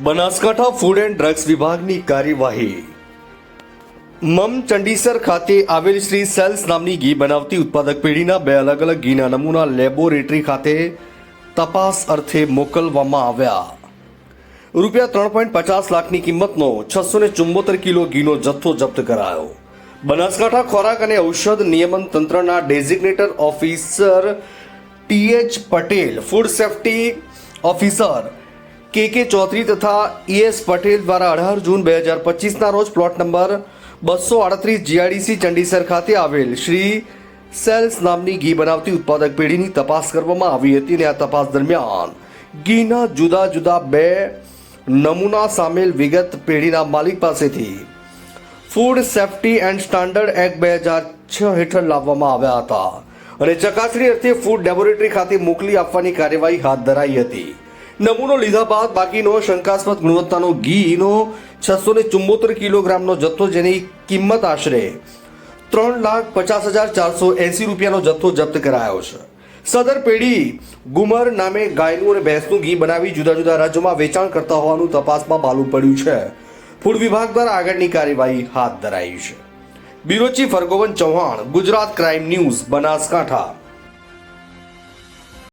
Banaskantha food and drugs વિભાગની કાર્યવાહી. ચંડીસર ખાતે આવેલ શ્રી સેલ્સ નામની ઘી બનાવતી ઉત્પાદક પેઢીના 2 અલગ અલગ ઘીના નમૂના લેબોરેટરી ખાતે તપાસ અર્થે મોકલવામાં આવ્યા. રૂપિયા 3.50 લાખની કિંમતનો 674 કિલો ઘીનો જથ્થો જપ્ત કરાયો. બનાસકાંઠા ખોરાક અને ઔષધ નિયમન તંત્રના designated officer TH Patel, food safety officer KK Chaudhary તથા ES પટેલ દ્વારા 18 જૂન 2025ના રોજ પ્લોટ નંબર 238 GIDC ચંડીસર ખાતે આવેલ શ્રી સેલ્સ નામની ઘી બનાવતી ઉત્પાદક પેઢીની તપાસ કરવામાં આવી હતી અને આ તપાસ દરમિયાન ઘીના જુદા જુદા 2 નમૂના સામેલ વિગત પેઢીના માલિક પાસેથી food safety and standard act 2006 હેઠળ લાવવામાં આવ્યા હતા અને ચકાસણી અર્થે ફૂડ લેબોરેટરી ખાતે મોકલી આપવાની કાર્યવાહી હાથ ધરાઈ હતી. નમૂનો લીધા બાદ બાકીનો શંકાસ્પદ ગુણવત્તાનો ઘીનો 674 કિલોગ્રામનો જથ્થો, જેની કિંમત આશરે 3,50,480 રૂપિયાનો જથ્થો જપ્ત કરાયો છે. સદર પેઢી ગુમર નામે ગાયનું અને ભેંસનું ઘી બનાવી જુદા જુદા રાજ્યોમાં વેચાણ કરતા હોવાનું તપાસમાં માલુમ પડ્યું છે. ફૂડ વિભાગ દ્વારા આગળની કાર્યવાહી હાથ ધરાઈ છે. Bureau chief Hargovan Chauhan, Gujarat crime news, Banaskantha.